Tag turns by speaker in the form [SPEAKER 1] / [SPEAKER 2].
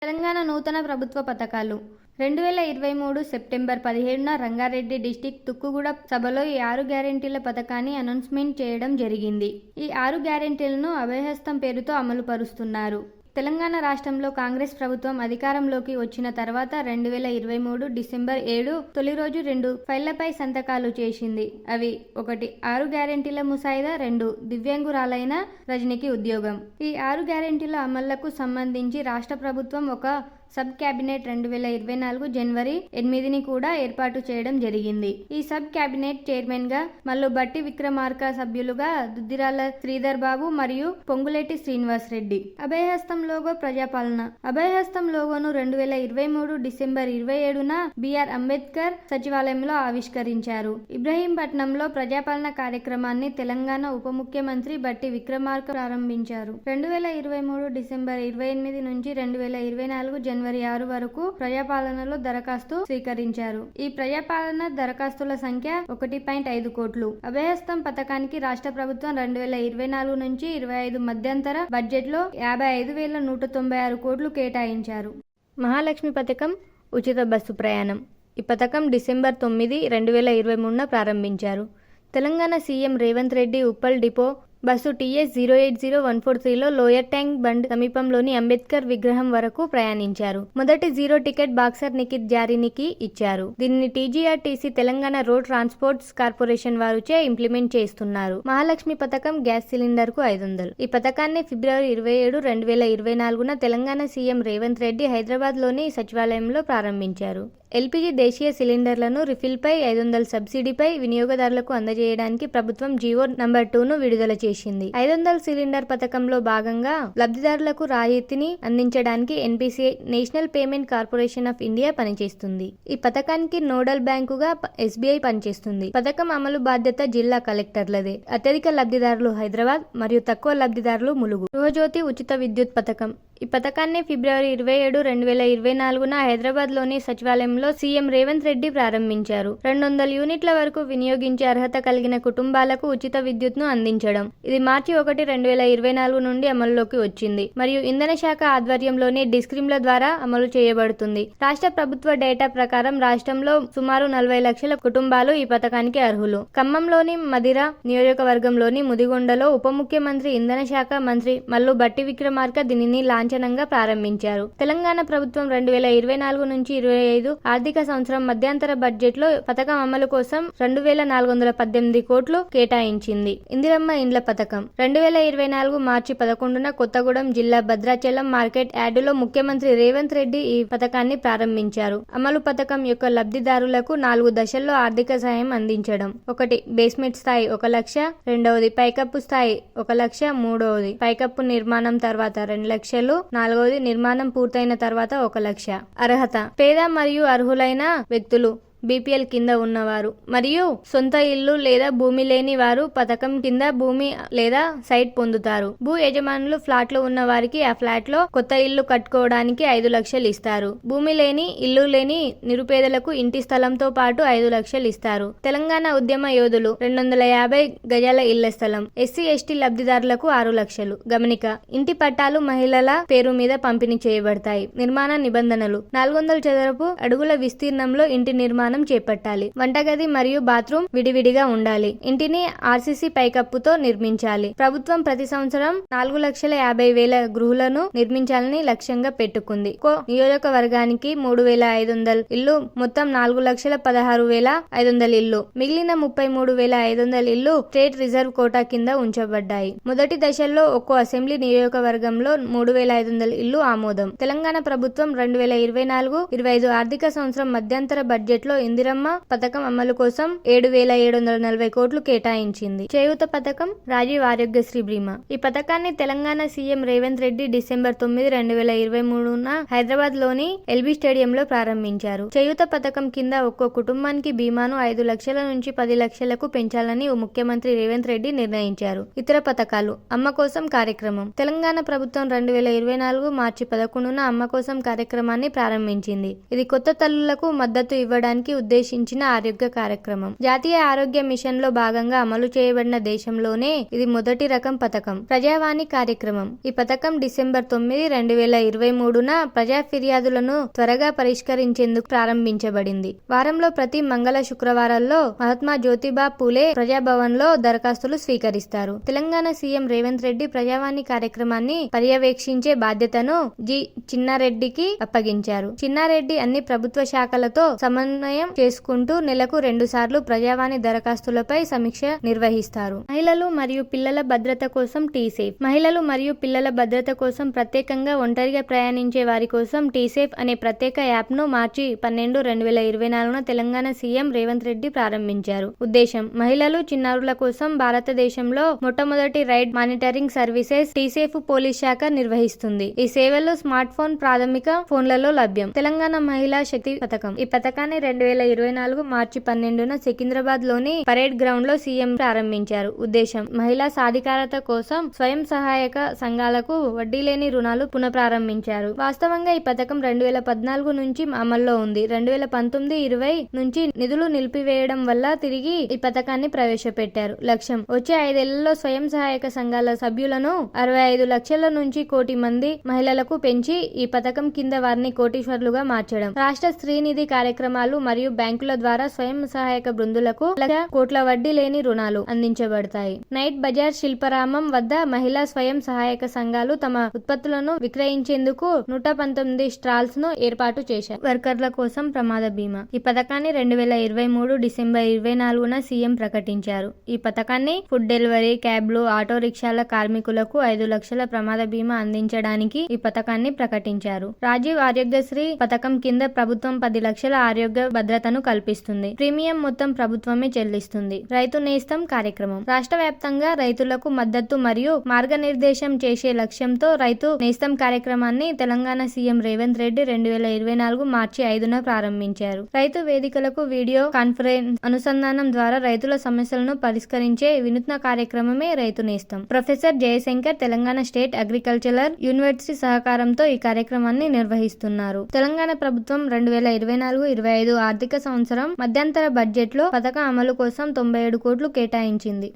[SPEAKER 1] తెలంగాణ నూతన ప్రభుత్వ పథకాలు 2023 సెప్టెంబర్ 17న రంగారెడ్డి డిస్టిక్ తుక్కుగూడ సభలో ఈ 6 గ్యారెంటీల పథకాన్ని అనౌన్స్మెంట్ చేయడం జరిగింది. ఈ 6 గ్యారెంటీలను అభయహస్తం పేరుతో అమలు పరుస్తున్నారు. తెలంగాణ రాష్ట్రంలో కాంగ్రెస్ ప్రభుత్వం అధికారంలోకి వచ్చిన తర్వాత 2023 డిసెంబర్ 7 తొలి రోజు 2 ఫైళ్లపై సంతకాలు చేసింది. అవి 1 6 గ్యారెంటీల ముసాయిదా, 2 దివ్యాంగురాలైన రజనికి ఉద్యోగం. ఈ 6 గ్యారెంటీల అమలుకు సంబంధించి రాష్ట్ర ప్రభుత్వం ఒక సబ్ క్యాబినెట్ 2024 జనవరి 8ని కూడా ఏర్పాటు చేయడం జరిగింది. ఈ సబ్ క్యాబినెట్ చైర్మన్ గా మల్లుబట్టి విక్రమార్క, సభ్యులుగా దుద్దిరాల శ్రీధర్ బాబు మరియు పొంగులేటి శ్రీనివాస్ రెడ్డి. అభయహస్తం లోగో ప్రజాపాలన. అభయహస్తం లోగోను 2023 డిసెంబర్ 27న బిఆర్ అంబేద్కర్ సచివాలయంలో ఆవిష్కరించారు. ఇబ్రహీంపట్నంలో ప్రజాపాలన కార్యక్రమాన్ని తెలంగాణ ఉప ముఖ్యమంత్రి బట్టి విక్రమార్క ప్రారంభించారు. 2023 డిసెంబర్ 28 నుంచి 2024 జనవరి 6 వరకు ప్రజాపాలనలో దరఖాస్తు స్వీకరించారు. ఈ ప్రజాపాలన దరఖాస్తుల సంఖ్య 1.5 కోట్లు. అభయహస్తం పథకానికి రాష్ట్ర ప్రభుత్వం 2024 నుంచి 25 మధ్యంతర బడ్జెట్లో 55,196 కోట్లు కేటాయించారు. మహాలక్ష్మి పథకం ఉచిత బస్సు ప్రయాణం. ఈ పథకం డిసెంబర్ 9, 2023న ప్రారంభించారు. Telangana CM Revanth Reddy Uppal depot bus TS 080143లో లోయర్ ట్యాంక్ బండ్ సమీపంలోని అంబేద్కర్ విగ్రహం వరకు ప్రయాణించారు. మొదటి 0 టికెట్ బాక్సర్ నిఖిత్ జారీనికి ఇచ్చారు. దీనిని TGRTC Telangana road transports corporation వారుచే ఇంప్లిమెంట్ చేస్తున్నారు. మహాలక్ష్మి పథకం గ్యాస్ సిలిండర్ కు 500. ఈ పథకాన్ని ఫిబ్రవరి 27, 2024న తెలంగాణ సీఎం రేవంత్ రెడ్డి హైదరాబాద్ లోని సచివాలయంలో ప్రారంభించారు. LPG దేశీయ సిలిండర్లను రిఫిల్పై 500 సబ్సిడీపై వినియోగదారులకు అందజేయడానికి ప్రభుత్వం జీవో నంబర్ 2ను విడుదల చేసింది. 500 సిలిండర్ పథకంలో భాగంగా లబ్ధిదారులకు రాయితీని అందించడానికి NPCI national payment corporation of India పనిచేస్తుంది. ఈ పథకానికి నోడల్ బ్యాంకుగా SBI పనిచేస్తుంది. పథకం అమలు బాధ్యత జిల్లా కలెక్టర్లదే. అత్యధిక లబ్ధిదారులు హైదరాబాద్ మరియు తక్కువ లబ్ధిదారులు ములుగు. గృహజ్యోతి ఉచిత విద్యుత్ పథకం. ఈ పథకాన్ని ఫిబ్రవరి 27, 2024న హైదరాబాద్ లోని సచివాలయంలో సీఎం రేవంత్ రెడ్డి ప్రారంభించారు. 200 యూనిట్ల వరకు వినియోగించే అర్హత కలిగిన కుటుంబాలకు ఉచిత విద్యుత్ను అందించడం. ఇది మార్చి 1, 2024 నుండి అమలులోకి వచ్చింది మరియు ఇంధన శాఖ ఆధ్వర్యంలోని డిస్క్రిమ్ల ద్వారా అమలు చేయబడుతుంది. రాష్ట్ర ప్రభుత్వ డేటా ప్రకారం రాష్ట్రంలో సుమారు 40 లక్షల కుటుంబాలు ఈ పథకానికి అర్హులు. ఖమ్మంలోని మదిర నియోజకవర్గంలోని ముదిగొండలో ఉప ముఖ్యమంత్రి, ఇంధన శాఖ మంత్రి మల్లు బట్టి విక్రమార్క దీనిని లాంఛనంగా ప్రారంభించారు. తెలంగాణ ప్రభుత్వం 2024 నుంచి 25 ఆర్థిక సంవత్సరం మధ్యంతర బడ్జెట్ లో పథకం అమలు కోసం 2,418 కోట్లు కేటాయించింది. ఇందిరమ్మ ఇండ్ల పథకం. 2024 మార్చి 11న కొత్తగూడెం జిల్లా భద్రాచలం మార్కెట్ యార్డులో ముఖ్యమంత్రి రేవంత్ రెడ్డి ఈ పథకాన్ని ప్రారంభించారు. అమలు పథకం యొక్క లబ్ధిదారులకు 4 దశల్లో ఆర్థిక సాయం అందించడం. 1 బేస్మెంట్ స్థాయి 1 లక్ష, 2వది పైకప్పు స్థాయి 1 లక్ష, 3వది పైకప్పు నిర్మాణం తర్వాత 2 లక్షలు, 4వది నిర్మాణం పూర్తయిన తర్వాత 1 లక్ష. అర్హత. పేద మరియు అర్హులైన వ్యక్తులు, BPL కింద ఉన్నవారు మరియు సొంత ఇల్లు లేదా భూమి లేని వారు పథకం కింద భూమి లేదా సైట్ పొందుతారు. భూ యజమానులు ఫ్లాట్లు ఉన్న వారికి ఆ ఫ్లాట్ లో కొత్త ఇల్లు కట్టుకోవడానికి 5 లక్షలు ఇస్తారు. భూమి లేని, ఇల్లు లేని నిరుపేదలకు ఇంటి స్థలంతో పాటు 5 లక్షలు ఇస్తారు. తెలంగాణ ఉద్యమ యోధులు 250 గజాల ఇళ్ల స్థలం. SC/ST లబ్ధిదారులకు 6 లక్షలు. గమనిక: ఇంటి పట్టాలు మహిళల పేరు మీద పంపిణీ చేయబడతాయి. నిర్మాణ నిబంధనలు. 400 చదరపు అడుగుల విస్తీర్ణంలో ఇంటి నిర్మాణం చేపట్టాలి. వంటగది మరియు బాత్రూమ్ విడివిడిగా ఉండాలి. ఇంటిని RCC పైకప్పుతో నిర్మించాలి. ప్రభుత్వం ప్రతి సంవత్సరం 4,50,000 గృహాలను నిర్మించాలని లక్ష్యంగా పెట్టుకుంది. నియోజకవర్గానికి 3,500 ఇల్లు, మొత్తం 4,16,500 ఇల్లు. మిగిలిన 33,500 ఇల్లు స్టేట్ రిజర్వ్ కోటా కింద ఉంచబడ్డాయి. మొదటి దశలో ఒక్కో అసెంబ్లీ నియోజకవర్గంలో 3,500 ఇల్లు ఆమోదం. తెలంగాణ ప్రభుత్వం 2024-25 ఆర్థిక సంవత్సరం మధ్యంతర బడ్జెట్ లో ఇందిరమ్మ పథకం అమలు కోసం 7,740 కోట్లు కేటాయించింది. చేయూత పథకం. రాజీవ్ ఆరోగ్యశ్రీ బీమా. ఈ పథకాన్ని తెలంగాణ సీఎం రేవంత్ రెడ్డి డిసెంబర్ 9, 2023న హైదరాబాద్ లోని LB స్టేడియంలో ప్రారంభించారు. చేయూత పథకం కింద ఒక్కో కుటుంబానికి బీమాను 5 లక్షల నుంచి 10 లక్షలకు పెంచాలని ముఖ్యమంత్రి రేవంత్ రెడ్డి నిర్ణయించారు. ఇతర పథకాలు. అమ్మ కోసం కార్యక్రమం. తెలంగాణ ప్రభుత్వం 2024 మార్చి 11న అమ్మ కోసం కార్యక్రమాన్ని ప్రారంభించింది. ఇది కొత్త తల్లులకు మద్దతు ఇవ్వడానికి చేయడానికి ఉద్దేశించిన ఆరోగ్య కార్యక్రమం. జాతీయ ఆరోగ్య మిషన్ లో భాగంగా అమలు చేయబడిన దేశంలోనే ఇది మొదటి రకం పథకం. ప్రజావాణి కార్యక్రమం. ఈ పథకం డిసెంబర్ 9, 2023న ప్రజా ఫిర్యాదులను త్వరగా పరిష్కరించేందుకు ప్రారంభించబడింది. వారంలో ప్రతి మంగళ శుక్రవారాల్లో మహాత్మా జ్యోతిబా పూలే ప్రజాభవన్ లో దరఖాస్తులు స్వీకరిస్తారు. తెలంగాణ సీఎం రేవంత్ రెడ్డి ప్రజావాణి కార్యక్రమాన్ని పర్యవేక్షించే బాధ్యతను జి. చిన్నారెడ్డికి అప్పగించారు. చిన్నారెడ్డి అన్ని ప్రభుత్వ శాఖలతో సమన్వయం చేసుకుంటూ నెలకు 2 సార్లు ప్రజావాణి దరఖాస్తులపై సమీక్ష నిర్వహిస్తారు. మహిళలు మరియు పిల్లల భద్రత కోసం టీసేఫ్. మహిళలు మరియు పిల్లల భద్రత కోసం ప్రత్యేకంగా ఒంటరిగా ప్రయాణించే వారి కోసం టీసేఫ్ అనే ప్రత్యేక యాప్ ను మార్చి 12, 2024న తెలంగాణ సీఎం రేవంత్ రెడ్డి ప్రారంభించారు. ఉద్దేశం: మహిళలు, చిన్నారుల కోసం భారతదేశంలో మొట్టమొదటి రైడ్ మానిటరింగ్ సర్వీసెస్ టీసేఫ్ పోలీస్ శాఖ నిర్వహిస్తుంది. ఈ సేవలు స్మార్ట్ ఫోన్ ప్రాథమిక ఫోన్లలో లభ్యం. తెలంగాణ మహిళా శక్తి పథకం. ఈ పథకాన్ని 2024 మార్చి 12న సికింద్రాబాద్ లోని పరేడ్ గ్రౌండ్ లో సీఎం ప్రారంభించారు. ఉద్దేశం: మహిళా సాధికారత కోసం స్వయం సహాయక సంఘాలకు వడ్డీ లేని రుణాలు పునఃప్రారంభించారు. వాస్తవంగా ఈ పథకం 2014 నుంచి అమల్లో ఉంది. 2019-20 నుంచి నిధులు నిలిపివేయడం వల్ల తిరిగి ఈ పథకాన్ని ప్రవేశపెట్టారు. లక్ష్యం: వచ్చే 5 ఏళ్లలో స్వయం సహాయక సంఘాల సభ్యులను 65 లక్షల నుంచి 1 కోటి మంది మహిళలకు పెంచి ఈ పథకం కింద వారిని కోటీశ్వరులుగా మార్చడం. రాష్ట్ర స్త్రీనిధి కార్యక్రమాలు మరియు బ్యాంకుల ద్వారా స్వయం సహాయక బృందులకు కోట్ల వడ్డీ లేని రుణాలు అందించబడతాయి. నైట్ బజార్ శిల్పారామం వద్ద మహిళా స్వయం సహాయక సంఘాలు తమ ఉత్పత్తులను విక్రయించేందుకు 119 స్టాల్స్ ను ఏర్పాటు చేశారు. వర్కర్ల కోసం ప్రమాద బీమా. ఈ పథకాన్ని 2023 డిసెంబర్ 24న సీఎం ప్రకటించారు. ఈ పథకాన్ని ఫుడ్ డెలివరీ, క్యాబ్లు, ఆటో రిక్షాల కార్మికులకు 5 లక్షల ప్రమాద బీమా అందించడానికి ఈ పథకాన్ని ప్రకటించారు. రాజీవ్ ఆరోగ్యశ్రీ పథకం కింద ప్రభుత్వం 10 లక్షల ఆరోగ్య భద్రతను కల్పిస్తుంది. ప్రీమియం మొత్తం ప్రభుత్వమే చెల్లిస్తుంది. రైతు నేస్తం కార్యక్రమం. రాష్ట్ర వ్యాప్తంగా రైతులకు మద్దతు మరియు మార్గనిర్దేశం చేసే లక్ష్యంతో రైతు నేస్తం కార్యక్రమాన్ని తెలంగాణ సీఎం రేవంత్ రెడ్డి 2024 మార్చి 5న ప్రారంభించారు. రైతు వేదికలకు వీడియో కాన్ఫరెన్స్ అనుసంధానం ద్వారా రైతుల సమస్యలను పరిష్కరించే వినూత్న కార్యక్రమమే Rythu Nestham. Professor Jayashankar Telangana state agricultural university సహకారంతో ఈ కార్యక్రమాన్ని నిర్వహిస్తున్నారు. తెలంగాణ ప్రభుత్వం 2024-25 ఆర్థిక సంవత్సరం మధ్యంతర బడ్జెట్ లో పథకం అమలు కోసం 97 కోట్లు కేటాయించింది.